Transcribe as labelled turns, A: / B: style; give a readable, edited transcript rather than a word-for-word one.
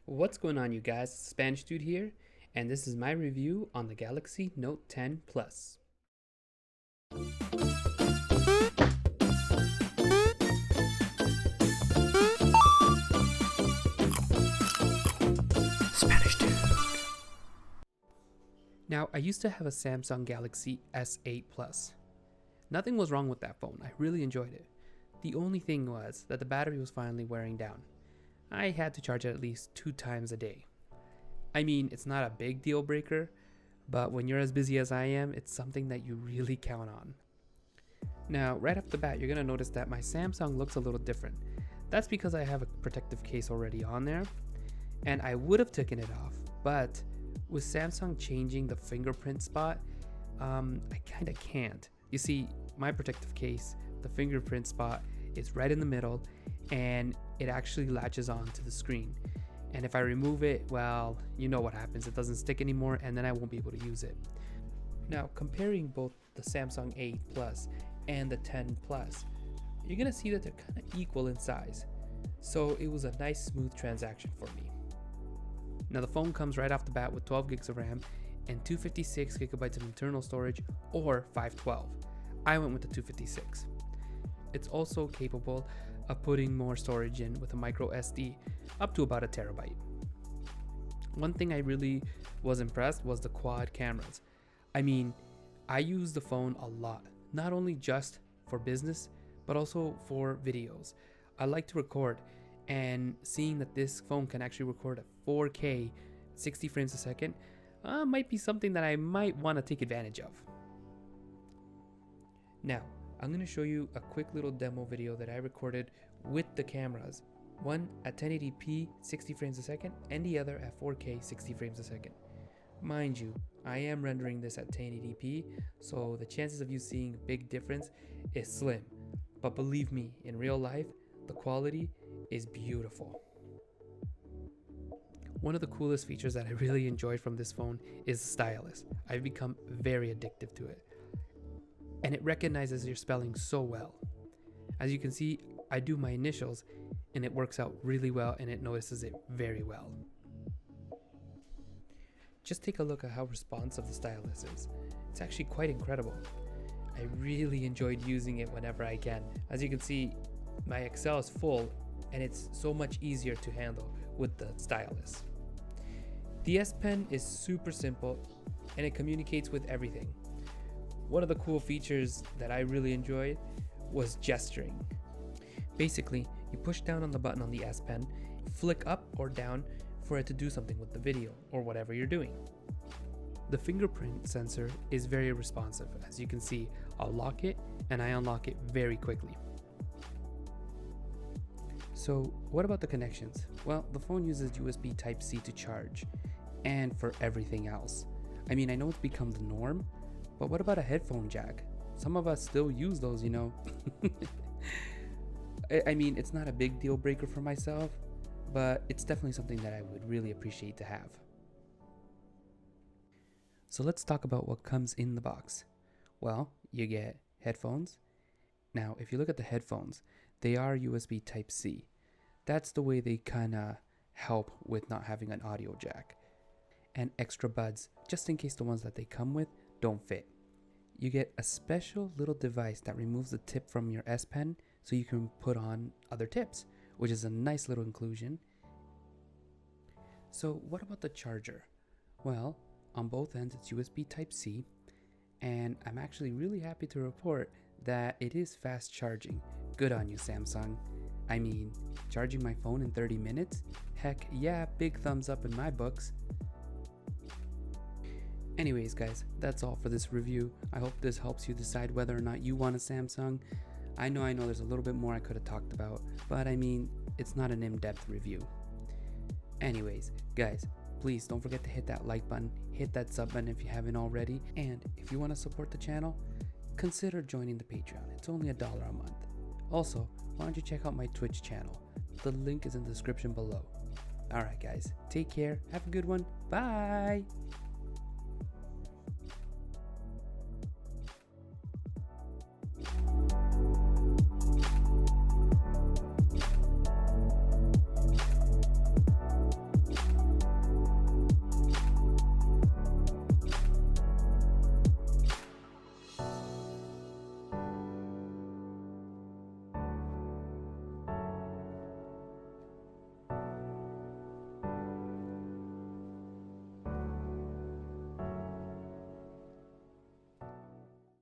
A: What's going on, you guys? Spanishdude here, and this is my review on the Galaxy Note 10 Plus. Spanishdude. Now, I used to have a Samsung Galaxy S8 Plus. Nothing was wrong with that phone. I really enjoyed it. The only thing was that the battery was finally wearing down. I had to charge it at least 2 times a day. I mean, it's not a big deal breaker, but when you're as busy as I am, it's something that you really count on. Now, right off the bat, you're going to notice that my Samsung looks a little different. That's because I have a protective case already on there, and I would have taken it off, but with Samsung changing the fingerprint spot, I kind of can't. You see, my protective case, the fingerprint spot is right in the middle, and it actually latches on to the screen. And if I remove it, well, you know what happens. It doesn't stick anymore, and then I won't be able to use it. Now, comparing both the Samsung 8 Plus and the 10 Plus, you're gonna see that they're kind of equal in size. So it was a nice, smooth transaction for me. Now, the phone comes right off the bat with 12 gigs of RAM and 256 gigabytes of internal storage, or 512. I went with the 256. It's also capable of putting more storage in with a micro SD up to about a terabyte. One thing I really was impressed was the quad cameras. I mean, I use the phone a lot, not only just for business, but also for videos. I like to record, and seeing that this phone can actually record at 4K 60 frames a second might be something that I might want to take advantage of. Now, I'm going to show you a quick little demo video that I recorded with the cameras. One at 1080p 60 frames a second and the other at 4K 60 frames a second. Mind you, I am rendering this at 1080p, so the chances of you seeing a big difference is slim. But believe me, in real life, the quality is beautiful. One of the coolest features that I really enjoyed from this phone is the stylus. I've become very addictive to it. And it recognizes your spelling so well. As you can see, I do my initials and it works out really well, and it notices it very well. Just take a look at how responsive the stylus is. It's actually quite incredible. I really enjoyed using it whenever I can. As you can see, my Excel is full and it's so much easier to handle with the stylus. The S Pen is super simple and it communicates with everything. One of the cool features that I really enjoyed was gesturing. Basically, you push down on the button on the S Pen, flick up or down for it to do something with the video or whatever you're doing. The fingerprint sensor is very responsive. As you can see, I'll lock it and I unlock it very quickly. So what about the connections? Well, the phone uses USB Type-C to charge, and for everything else. I mean, I know it's become the norm, but what about a headphone jack? Some of us still use those, you know. I mean, it's not a big deal breaker for myself, but it's definitely something that I would really appreciate to have. So let's talk about what comes in the box. Well, you get headphones. Now, if you look at the headphones, they are USB Type-C. That's the way they kind of help with not having an audio jack. And extra buds, just in case the ones that they come with don't fit. You get a special little device that removes the tip from your S Pen so you can put on other tips, which is a nice little inclusion. So what about the charger? Well, on both ends it's USB Type-C, and I'm actually really happy to report that it is fast charging. Good on you, Samsung. I mean, charging my phone in 30 minutes? Heck yeah, big thumbs up in my books. Anyways guys, that's all for this review. I hope this helps you decide whether or not you want a Samsung. I know there's a little bit more I could have talked about, but I mean, it's not an in-depth review. Anyways, guys, please don't forget to hit that like button, hit that sub button if you haven't already, and if you want to support the channel, consider joining the Patreon. It's only $1 a month. Also, why don't you check out my Twitch channel? The link is in the description below. Alright guys, take care, have a good one, bye!